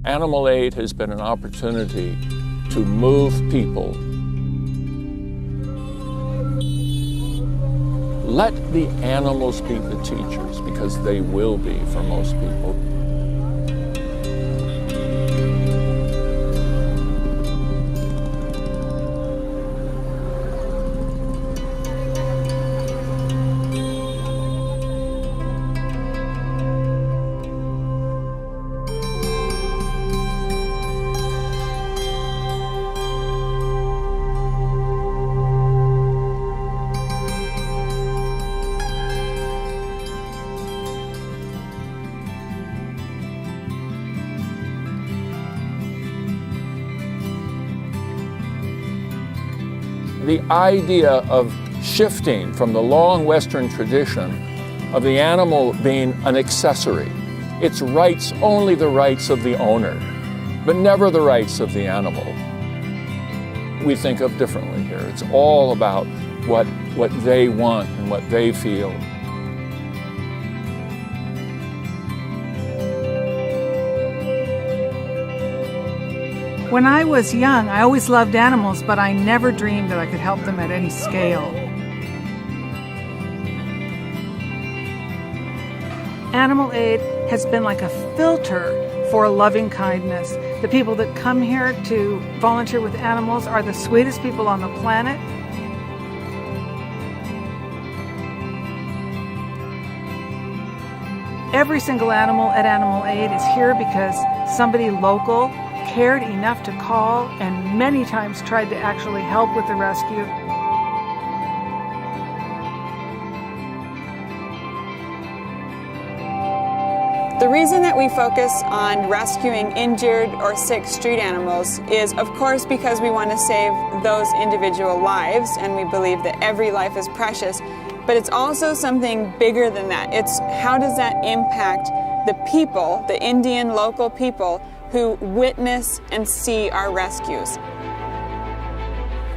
Animal Aid has been an opportunity to move people. Let the animals be the teachers, because they will be for most people. The idea of shifting from the long Western tradition of the animal being an accessory, its rights only the rights of the owner, but never the rights of the animal. We think of differently here. It's all about what they want and what they feel. When I was young, I always loved animals, but I never dreamed that I could help them at any scale. Animal Aid has been like a filter for loving kindness. The people that come here to volunteer with animals are the sweetest people on the planet. Every single animal at Animal Aid is here because somebody local cared enough to call and many times tried to actually help with the rescue. The reason that we focus on rescuing injured or sick street animals is, of course, because we want to save those individual lives, and we believe that every life is precious, but it's also something bigger than that. It's how does that impact the people, the Indian local people, who witness and see our rescues.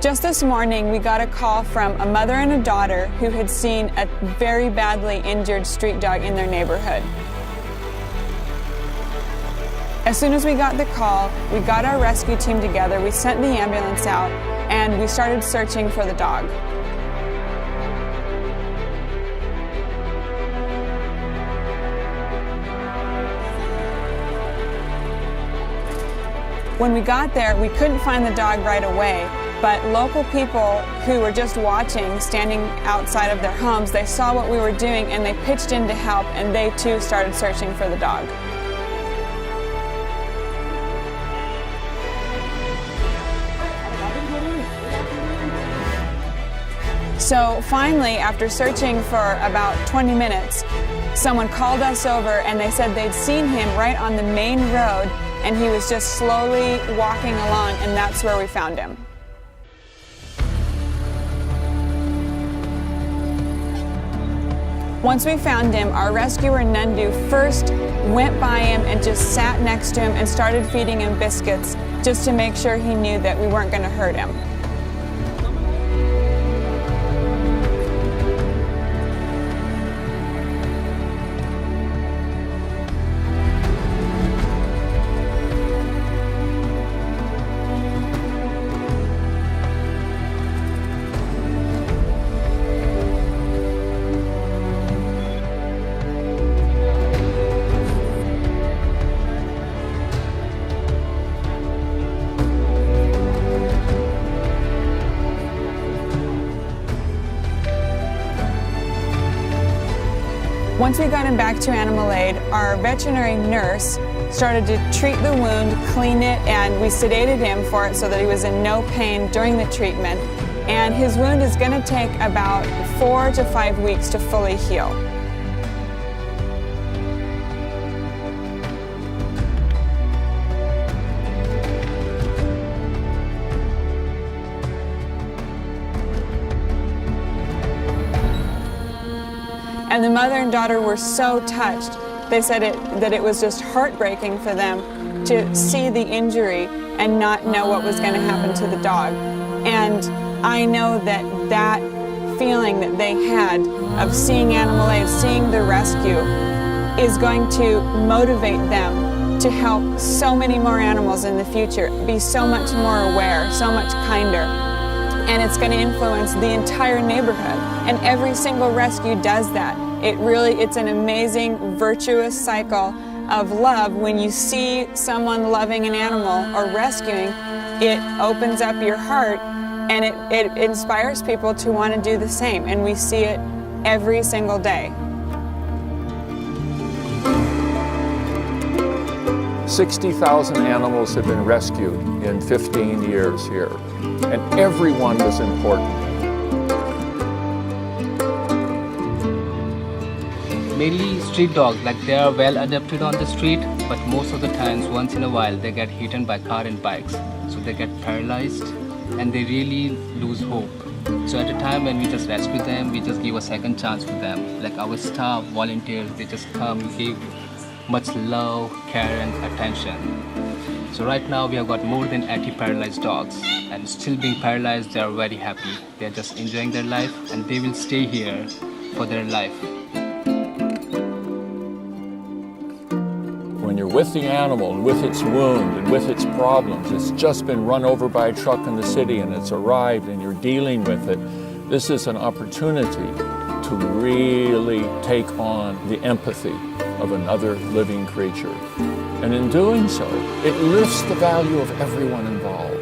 Just this morning, we got a call from a mother and a daughter who had seen a very badly injured street dog in their neighborhood. As soon as we got the call, we got our rescue team together, we sent the ambulance out, and we started searching for the dog. When we got there, we couldn't find the dog right away, but local people who were just watching, standing outside of their homes, they saw what we were doing and they pitched in to help, and they too started searching for the dog. So finally, after searching for about 20 minutes, someone called us over and they said they'd seen him right on the main road, and he was just slowly walking along, and that's where we found him. Once we found him, our rescuer Nandu first went by him and just sat next to him and started feeding him biscuits just to make sure he knew that we weren't going to hurt him. Once we got him back to Animal Aid, our veterinary nurse started to treat the wound, clean it, and we sedated him for it so that he was in no pain during the treatment. And his wound is going to take about 4 to 5 weeks to fully heal. And the mother and daughter were so touched. They said that it was just heartbreaking for them to see the injury and not know what was going to happen to the dog. And I know that that feeling that they had of seeing Animal Aid, seeing the rescue, is going to motivate them to help so many more animals in the future, be so much more aware, so much kinder. And it's going to influence the entire neighborhood. And every single rescue does that. It's an amazing, virtuous cycle of love. When you see someone loving an animal or rescuing, it opens up your heart and it inspires people to want to do the same. And we see it every single day. 60,000 animals have been rescued in 15 years here, and everyone was important. Mainly street dogs, like they are well adapted on the street, but most of the times, once in a while, they get hit by car and bikes. So they get paralyzed and they really lose hope. So at a time when we just rescue them, we just give a second chance to them. Like our staff, volunteers, they just come, give much love, care and attention. So right now we have got more than 80 paralyzed dogs, and still being paralyzed, they are very happy. They are just enjoying their life and they will stay here for their life. When you're with the animal and with its wound and with its problems, it's just been run over by a truck in the city and it's arrived and you're dealing with it, this is an opportunity to really take on the empathy of another living creature. And in doing so, it lifts the value of everyone involved.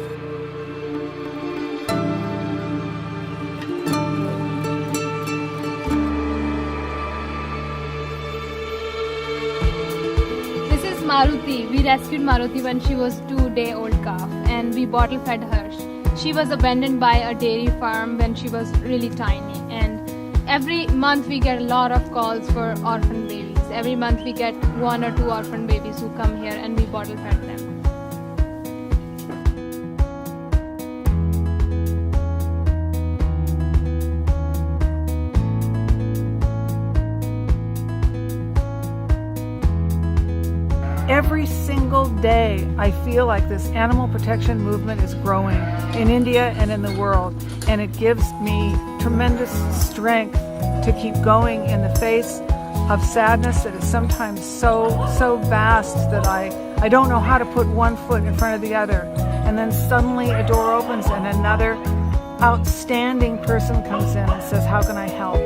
This is Maruti. We rescued Maruti when she was 2-day-old calf and we bottle fed her. She was abandoned by a dairy farm when she was really tiny, and every month we get a lot of calls for orphan babies. Every month we get 1 or 2 orphan babies who come here and we bottle fed them. Every single day, I feel like this animal protection movement is growing in India and in the world, and it gives me tremendous strength to keep going in the face of sadness that is sometimes so vast that I don't know how to put one foot in front of the other. And then suddenly a door opens and another outstanding person comes in and says, "How can I help?"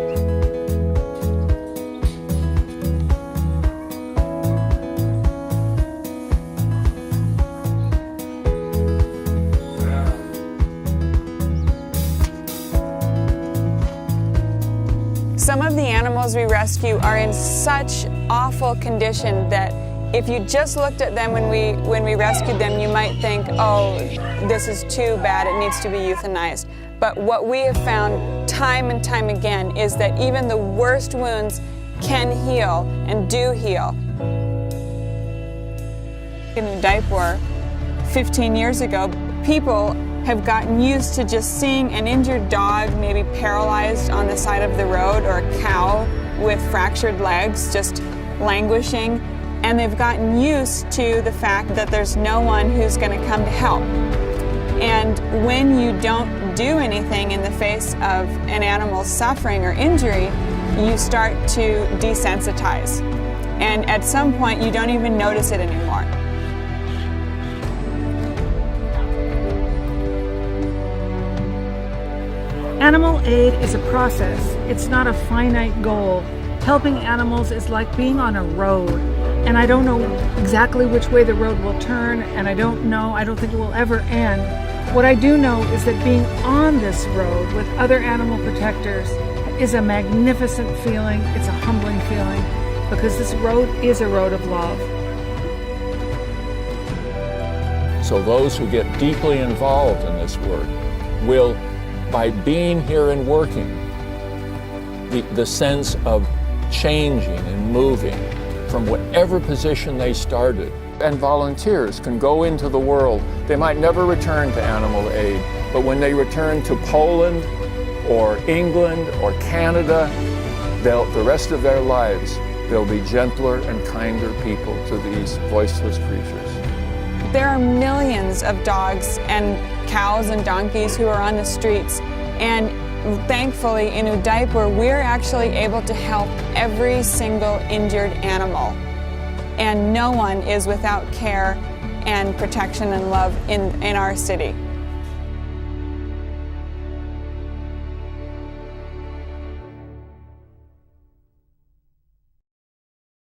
Some of the animals we rescue are in such awful condition that if you just looked at them when we rescued them, you might think, oh, this is too bad, it needs to be euthanized. But what we have found time and time again is that even the worst wounds can heal and do heal. In Udaipur, 15 years ago, people have gotten used to just seeing an injured dog, maybe paralyzed on the side of the road, or a cow with fractured legs just languishing, and they've gotten used to the fact that there's no one who's going to come to help. And when you don't do anything in the face of an animal's suffering or injury, you start to desensitize. And at some point, you don't even notice it anymore. Animal aid is a process. It's not a finite goal. Helping animals is like being on a road. And I don't know exactly which way the road will turn, and I don't think it will ever end. What I do know is that being on this road with other animal protectors is a magnificent feeling. It's a humbling feeling, because this road is a road of love. So those who get deeply involved in this work will, by being here and working, the sense of changing and moving from whatever position they started. And volunteers can go into the world. They might never return to animal aid, but when they return to Poland or England or Canada, the rest of their lives, they'll be gentler and kinder people to these voiceless creatures. There are millions of dogs and cows and donkeys who are on the streets, and thankfully in Udaipur we're actually able to help every single injured animal. and no one is without care and protection and love in our city.